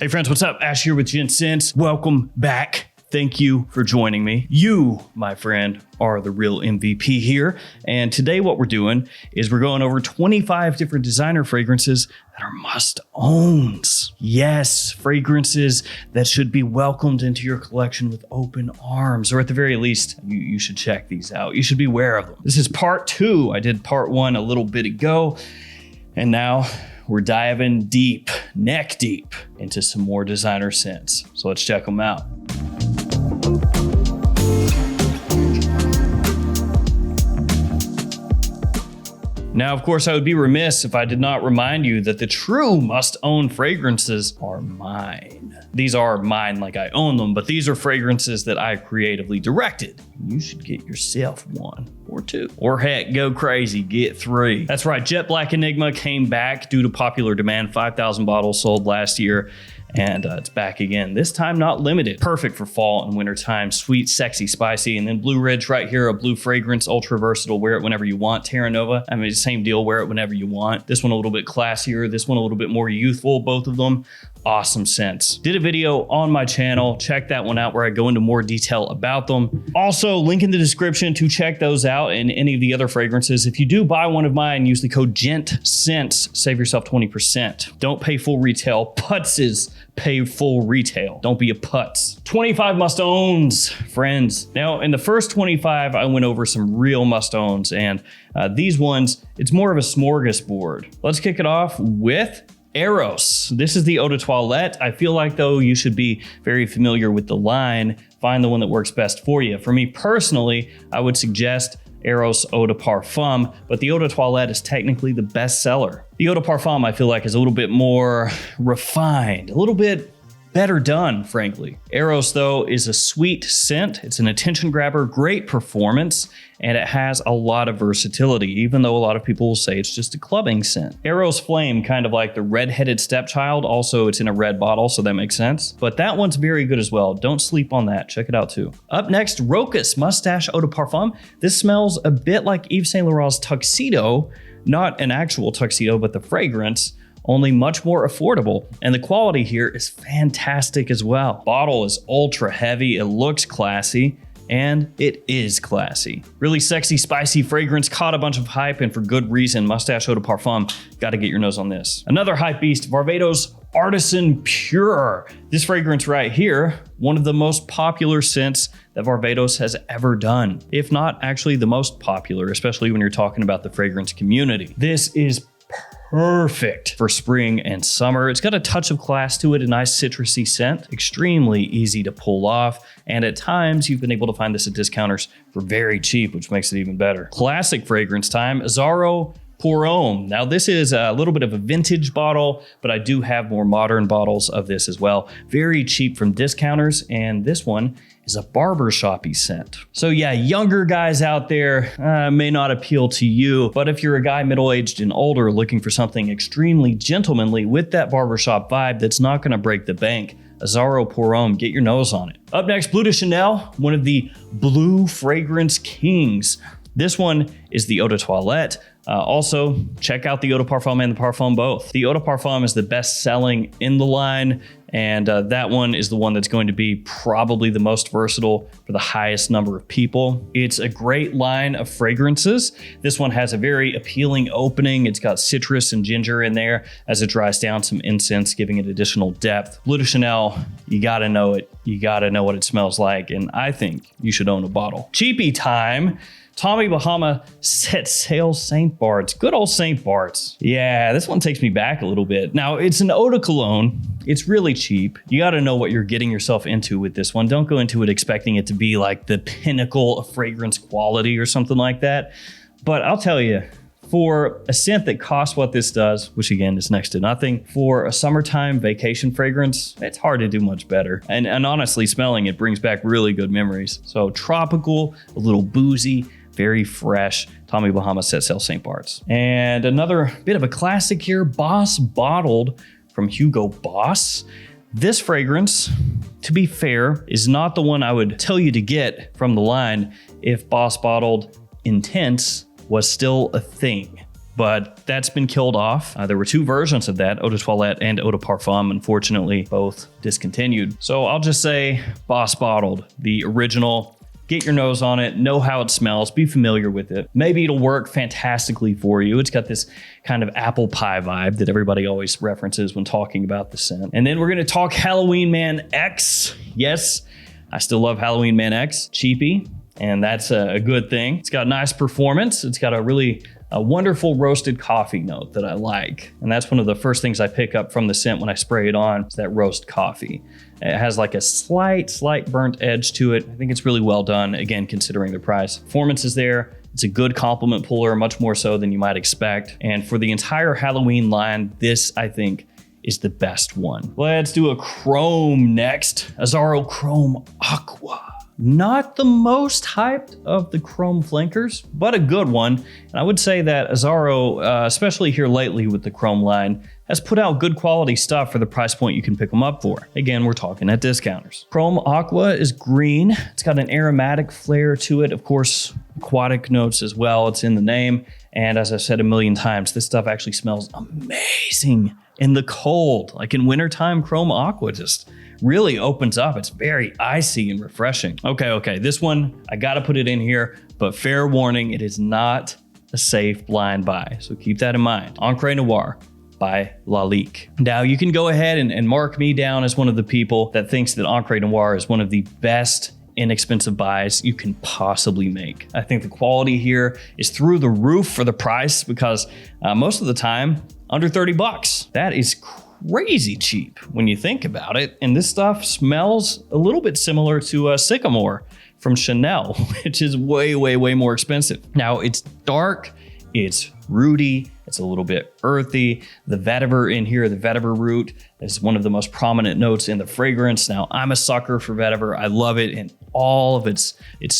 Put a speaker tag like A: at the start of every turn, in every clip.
A: Hey friends, what's up? Ash here with Gents. Welcome back. Thank you for joining me. You, my friend, are the real MVP here. And today what we're doing is we're going over 25 different designer fragrances that are must-owns. Yes, fragrances that should be welcomed into your collection with open arms, or at the very least, you should check these out. You should be aware of them. This is part 2. I did part 1 a little bit ago, and now we're diving deep, neck deep, into some more designer scents. So let's check them out. Now, of course, I would be remiss if I did not remind you that the true must-own fragrances are mine. These are mine like I own them, but these are fragrances that I creatively directed. You should get yourself one or two. Or heck, go crazy, get 3. That's right, Jet Black Enigma came back due to popular demand. 5,000 bottles sold last year. And it's back again, this time not limited. Perfect for fall and winter time, sweet, sexy, spicy. And then Blue Ridge right here, a blue fragrance, ultra versatile, wear it whenever you want. Terra Nova, I mean, same deal, wear it whenever you want. This one a little bit classier, this one a little bit more youthful, both of them awesome scents. Did a video on my channel, check that one out where I go into more detail about them. Also, link in the description to check those out and any of the other fragrances. If you do buy one of mine, use the code GENTSCENTS, save yourself 20%. Don't pay full retail, putzes pay full retail. Don't be a putz. 25 must-owns, friends. Now, in the first 25, I went over some real must-owns, and these ones, it's more of a smorgasbord. Let's kick it off with Eros. This is the eau de toilette. I feel like, though, you should be very familiar with the line. Find the one that works best for you. For me personally, I would suggest Eros Eau de Parfum, but the Eau de Toilette is technically the best seller. The Eau de Parfum, I feel like, is a little bit more refined, a little bit better done, frankly. Eros, though, is a sweet scent. It's an attention grabber, great performance, and it has a lot of versatility, even though a lot of people will say it's just a clubbing scent. Eros Flame, kind of like the red-headed stepchild. Also, it's in a red bottle, so that makes sense. But that one's very good as well. Don't sleep on that. Check it out, too. Up next, Rocus Mustache Eau de Parfum. This smells a bit like Yves Saint Laurent's Tuxedo, not an actual tuxedo, but the fragrance, only much more affordable. And the quality here is fantastic as well. Bottle is ultra heavy, it looks classy, and it is classy. Really sexy, spicy fragrance, caught a bunch of hype, and for good reason. Mustache Eau de Parfum, gotta get your nose on this. Another hype beast, Varvatos Artisan Pure. This fragrance right here, one of the most popular scents that Varvatos has ever done. If not actually the most popular, especially when you're talking about the fragrance community. This is perfect for spring and summer. It's got a touch of class to it, a nice citrusy scent, extremely easy to pull off, and at times you've been able to find this at discounters for very cheap, which makes it even better. Classic fragrance time, Azzaro Pour Homme. Now this is a little bit of a vintage bottle, but I do have more modern bottles of this as well. Very cheap from discounters, and this one is a barbershop-y scent. So yeah, younger guys out there may not appeal to you, but if you're a guy middle-aged and older looking for something extremely gentlemanly with that barbershop vibe that's not gonna break the bank, Azzaro Pour Homme, get your nose on it. Up next, Bleu de Chanel, one of the blue fragrance kings. This one is the Eau de Toilette. Also, check out the Eau de Parfum and the Parfum both. The Eau de Parfum is the best selling in the line, and that one is the one that's going to be probably the most versatile for the highest number of people. It's a great line of fragrances. This one has a very appealing opening. It's got citrus and ginger in there. As it dries down, some incense, giving it additional depth. Bleu de Chanel, you gotta know it. You gotta know what it smells like, and I think you should own a bottle. Cheapy time. Tommy Bahama Set Sail St. Bart's. Good old St. Bart's. Yeah, this one takes me back a little bit. Now, it's an eau de cologne. It's really cheap. You got to know what you're getting yourself into with this one. Don't go into it expecting it to be like the pinnacle of fragrance quality or something like that. But I'll tell you, for a scent that costs what this does, which again is next to nothing, for a summertime vacation fragrance, it's hard to do much better. And honestly, smelling it brings back really good memories. So tropical, a little boozy, very fresh, Tommy Bahama Set Sail St. Bart's. And another bit of a classic here, Boss Bottled from Hugo Boss. This fragrance, to be fair, is not the one I would tell you to get from the line if Boss Bottled Intense was still a thing. but that's been killed off. There were 2 versions of that, Eau de Toilette and Eau de Parfum. Unfortunately, both discontinued. So I'll just say Boss Bottled, the original. Get your nose on it, know how it smells, be familiar with it. Maybe it'll work fantastically for you. It's got this kind of apple pie vibe that everybody always references when talking about the scent. And then we're gonna talk Halloween Man X. Yes, I still love Halloween Man X, cheapy, and that's a good thing. It's got nice performance. It's got a wonderful roasted coffee note that I like. And that's one of the first things I pick up from the scent when I spray it on, is that roast coffee. It has like a slight burnt edge to it. I think it's really well done, again, considering the price. Performance is there. It's a good compliment puller, much more so than you might expect. And for the entire Halloween line, this, I think, is the best one. Let's do a Chrome next. Azzaro Chrome Aqua. Not the most hyped of the Chrome flankers, but a good one. And I would say that Azzaro, especially here lately with the Chrome line, has put out good quality stuff for the price point you can pick them up for. Again, we're talking at discounters. Chrome Aqua is green. It's got an aromatic flair to it. Of course, aquatic notes as well. It's in the name. And as I've said a million times, this stuff actually smells amazing in the cold. Like in wintertime, Chrome Aqua just really opens up. It's very icy and refreshing. Okay, this one, I gotta put it in here, but fair warning, it is not a safe blind buy. So keep that in mind. Encre Noir by Lalique. Now you can go ahead and mark me down as one of the people that thinks that Encre Noir is one of the best inexpensive buys you can possibly make. I think the quality here is through the roof for the price, because most of the time, under 30 bucks. That is crazy cheap when you think about it. And this stuff smells a little bit similar to Sycamore from Chanel, which is way more expensive. Now it's dark, it's rooty, it's a little bit earthy. The vetiver in here, the vetiver root, is one of the most prominent notes in the fragrance. Now I'm a sucker for vetiver. I love it in all of its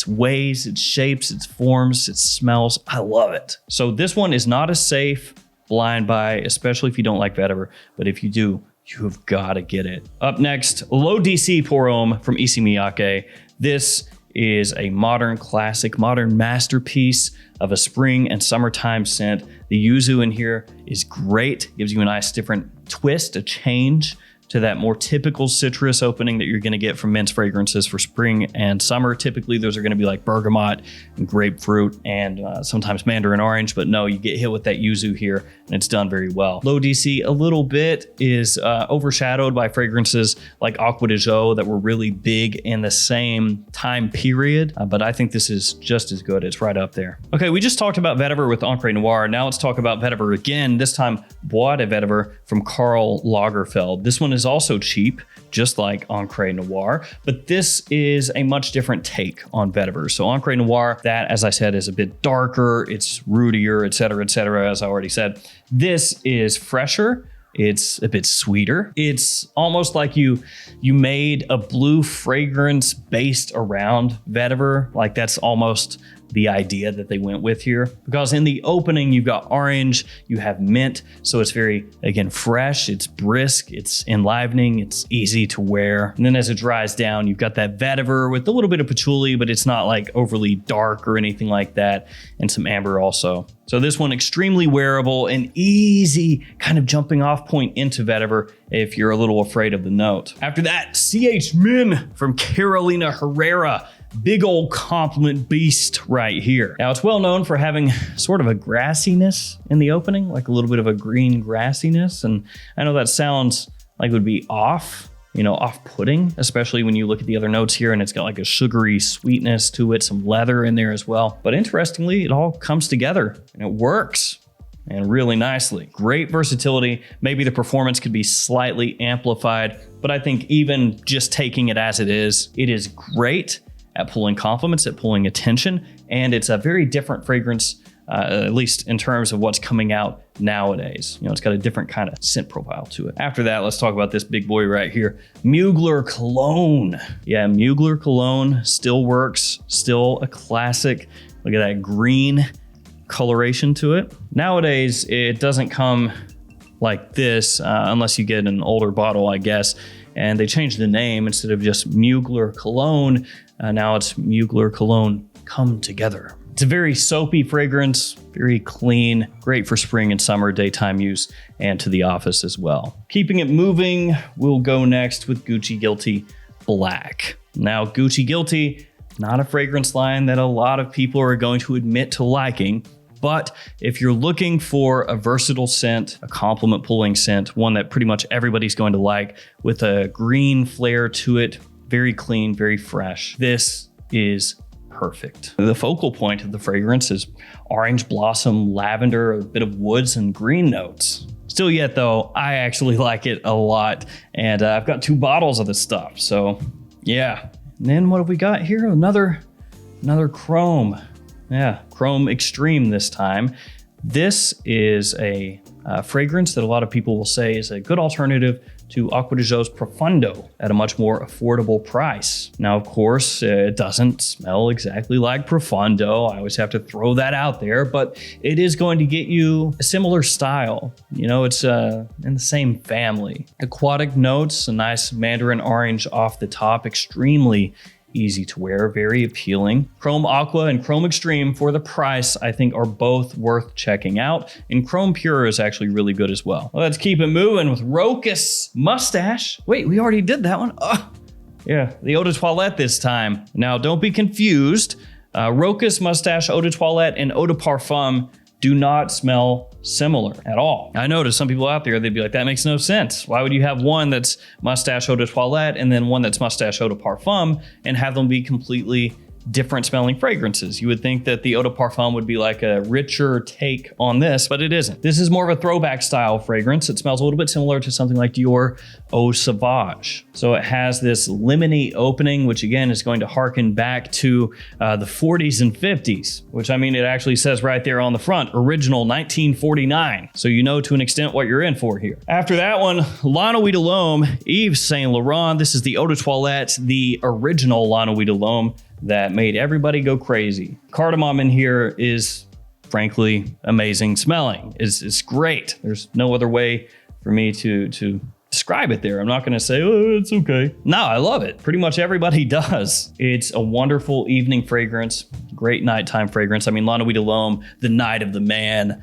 A: ways, its shapes, its forms, its smells. I love it. So this one is not a safe blind buy, especially if you don't like vetiver, but if you do, you have got to get it. Up next, Low DC Pour Homme from Issey Miyake. This is a modern classic, modern masterpiece of a spring and summertime scent. The yuzu in here is great, gives you a nice different twist, a change to that more typical citrus opening that you're going to get from men's fragrances for spring and summer. Typically, those are going to be like bergamot and grapefruit and sometimes mandarin orange, but no, you get hit with that yuzu here and it's done very well. Low DC a little bit is overshadowed by fragrances like Acqua di Gio that were really big in the same time period, but I think this is just as good. It's right up there. Okay, we just talked about vetiver with Encre Noir. Now let's talk about vetiver again, this time Bois de Vetiver from Karl Lagerfeld. This one is also cheap, just like Encre Noir, but this is a much different take on vetiver. So Encre Noir, that, as I said, is a bit darker, it's rootier, etc., as I already said. This is fresher, it's a bit sweeter. It's almost like you made a blue fragrance based around vetiver. Like that's almost the idea that they went with here, because in the opening you've got orange, you have mint, so it's very, again, fresh, it's brisk, it's enlivening, it's easy to wear. And then as it dries down, you've got that vetiver with a little bit of patchouli, but it's not like overly dark or anything like that, and some amber also. So this one, extremely wearable and easy kind of jumping off point into vetiver if you're a little afraid of the note. After that, CH Min from Carolina Herrera. Big old compliment beast right here. Now it's well known for having sort of a grassiness in the opening, like a little bit of a green grassiness. And I know that sounds like it would be off-putting, especially when you look at the other notes here and it's got like a sugary sweetness to it, some leather in there as well. But interestingly, it all comes together and it works. And really nicely. Great versatility. Maybe the performance could be slightly amplified, but I think even just taking it as it is great at pulling compliments, at pulling attention, and it's a very different fragrance, at least in terms of what's coming out nowadays. It's got a different kind of scent profile to it. After that, let's talk about this big boy right here, Mugler Cologne. Yeah, Mugler Cologne still works, still a classic. Look at that green coloration to it. Nowadays, it doesn't come like this unless you get an older bottle, I guess. And they changed the name. Instead of just Mugler Cologne, now it's Mugler Cologne Come Together. It's a very soapy fragrance, very clean, great for spring and summer daytime use and to the office as well. Keeping it moving, we'll go next with Gucci Guilty Black. Now, Gucci Guilty, not a fragrance line that a lot of people are going to admit to liking, but if you're looking for a versatile scent, a compliment pulling scent, one that pretty much everybody's going to like with a green flair to it, very clean, very fresh, this is perfect. The focal point of the fragrance is orange blossom, lavender, a bit of woods and green notes. Still yet though, I actually like it a lot, and I've got 2 bottles of this stuff, so yeah. And then what have we got here? Another Chrome. Yeah, Chrome Extreme this time. This is a fragrance that a lot of people will say is a good alternative to Acqua di Gio's Profondo at a much more affordable price. Now, of course, it doesn't smell exactly like Profondo. I always have to throw that out there, but it is going to get you a similar style. You know, it's in the same family. Aquatic notes, a nice mandarin orange off the top, extremely easy to wear, very appealing. Chrome Aqua and Chrome Extreme for the price, I think, are both worth checking out. And Chrome Pure is actually really good as well. Let's keep it moving with Rocus Mustache. Wait, we already did that one. Oh, yeah, the Eau de Toilette this time. Now, don't be confused. Rocus Mustache Eau de Toilette and Eau de Parfum do not smell similar at all. I noticed some people out there, they'd be like, that makes no sense. Why would you have one that's Mustache Eau de Toilette and then one that's Mustache Eau de Parfum and have them be completely different smelling fragrances? You would think that the Eau de Parfum would be like a richer take on this, but it isn't. This is more of a throwback style fragrance. It smells a little bit similar to something like Dior Eau Sauvage. So it has this lemony opening, which again is going to harken back to the 40s and 50s, which I mean, it actually says right there on the front, original 1949. So you know to an extent what you're in for here. After that one, La Nuit de l'Homme, Yves Saint Laurent. This is the Eau de Toilette, the original La Nuit de l'Homme that made everybody go crazy. Cardamom in here is frankly amazing smelling. It's great. There's no other way for me to describe it there. I'm not gonna say, oh, it's okay. No, I love it. Pretty much everybody does. It's a wonderful evening fragrance, great nighttime fragrance. I mean, La Nuit de l'Homme, the night of the man,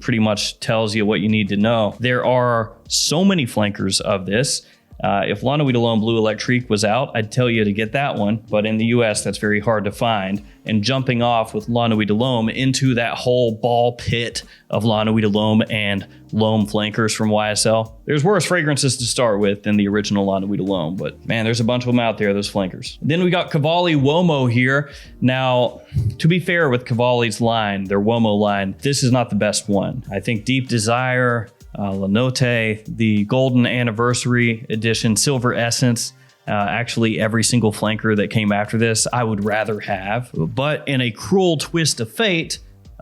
A: pretty much tells you what you need to know. There are so many flankers of this. If La Nuit de l'Homme Bleu Electrique was out, I'd tell you to get that one, but in the US, that's very hard to find. And jumping off with La Nuit de l'Homme into that whole ball pit of La Nuit de l'Homme and L'Homme flankers from YSL, there's worse fragrances to start with than the original La Nuit de l'Homme, but man, there's a bunch of them out there, those flankers. Then we got Cavalli Uomo here. Now, to be fair with Cavalli's line, their Uomo line, this is not the best one. I think Deep Desire, La Notte, the Golden Anniversary Edition, Silver Essence, actually every single flanker that came after this, I would rather have. But in a cruel twist of fate,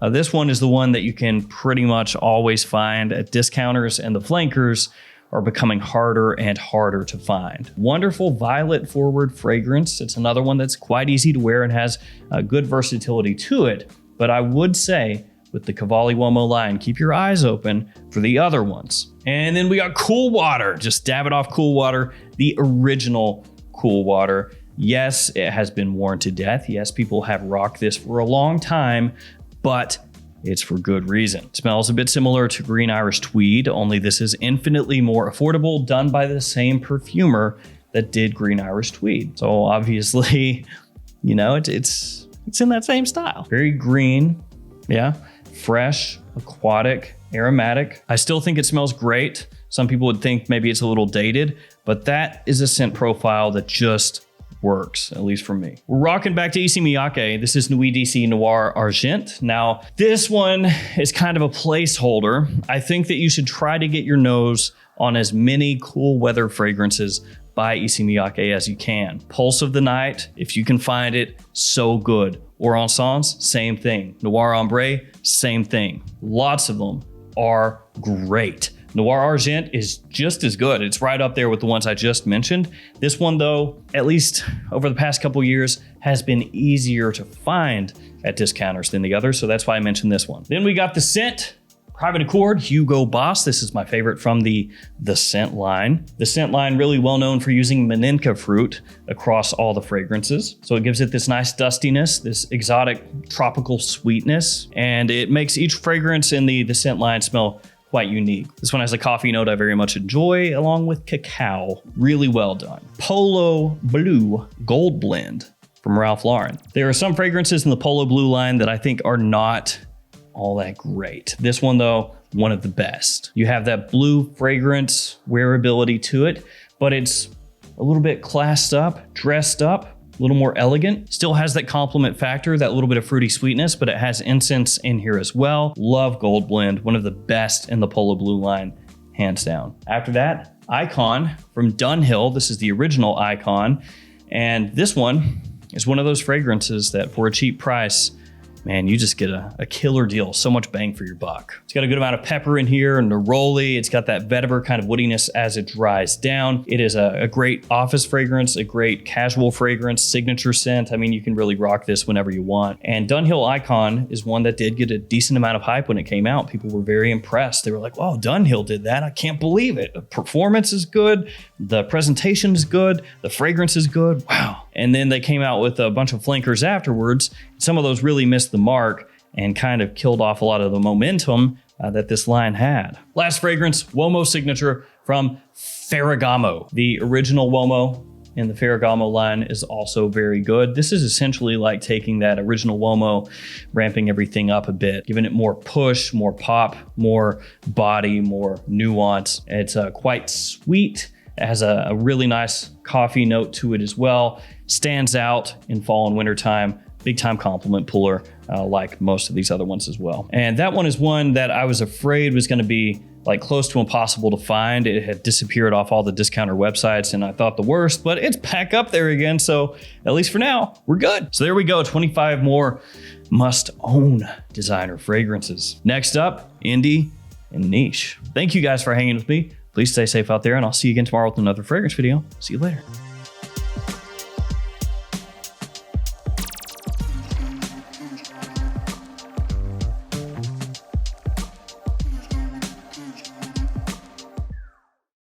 A: this one is the one that you can pretty much always find at discounters, and the flankers are becoming harder and harder to find. Wonderful violet forward fragrance. It's another one that's quite easy to wear and has good versatility to it. But I would say, with the Cavalli Uomo line, keep your eyes open for the other ones. And then we got Cool Water. Just dab it off Cool Water, the original Cool Water. Yes, it has been worn to death. Yes, people have rocked this for a long time, but it's for good reason. It smells a bit similar to Green Irish Tweed, only this is infinitely more affordable, done by the same perfumer that did Green Irish Tweed. So obviously, you know, it's in that same style. Very green, yeah. Fresh, aquatic, aromatic. I still think it smells great. Some people would think maybe it's a little dated, but that is a scent profile that just works, at least for me. We're rocking back to Issey Miyake. This is Nuit d'Issey Noir Argent. Now, this one is kind of a placeholder. I think that you should try to get your nose on as many cool weather fragrances by Issey Miyake as you can. Pulse of the Night, if you can find it, so good. Or Encens, same thing. Noir Ombre, same thing. Lots of them are great. Noir Argent is just as good. It's right up there with the ones I just mentioned. This one though, at least over the past couple years, has been easier to find at discounters than the others, so that's why I mentioned this one. Then we got the scent Private Accord, Hugo Boss. This is my favorite from the scent line. The scent line really well known for using Maninka fruit across all the fragrances. So it gives it this nice dustiness, this exotic tropical sweetness, and it makes each fragrance in the scent line smell quite unique. This one has a coffee note I very much enjoy, along with cacao. Really well done. Polo Blue Gold Blend from Ralph Lauren. There are some fragrances in the Polo Blue line that I think are not all that great. This one though, one of the best. You have that blue fragrance wearability to it, but it's a little bit classed up, dressed up, a little more elegant. Still has that compliment factor, that little bit of fruity sweetness, but it has incense in here as well. Love Gold Blend, one of the best in the Polo Blue line, hands down. After that, Icon from Dunhill. This is the original Icon. And this one is one of those fragrances that for a cheap price, man, you just get a killer deal. So much bang for your buck. It's got a good amount of pepper in here, neroli. It's got that vetiver kind of woodiness as it dries down. It is a great office fragrance, a great casual fragrance, signature scent. I mean, you can really rock this whenever you want. And Dunhill Icon is one that did get a decent amount of hype when it came out. People were very impressed. They were like, wow, Dunhill did that. I can't believe it. The performance is good. The presentation is good. The fragrance is good. Wow. And then they came out with a bunch of flankers afterwards. Some of those really missed the mark and kind of killed off a lot of the momentum that this line had. Last fragrance, Uomo Signature from Ferragamo. The original Uomo in the Ferragamo line is also very good. This is essentially like taking that original Uomo, ramping everything up a bit, giving it more push, more pop, more body, more nuance. It's quite sweet. It has a really nice coffee note to it as well. Stands out in fall and winter time. Big time compliment puller, like most of these other ones as well. And that one is one that I was afraid was gonna be like close to impossible to find. It had disappeared off all the discounter websites and I thought the worst, but it's back up there again. So at least for now, we're good. So there we go, 25 more must own designer fragrances. Next up, indie and niche. Thank you guys for hanging with me. Please stay safe out there and I'll see you again tomorrow with another fragrance video. See you later.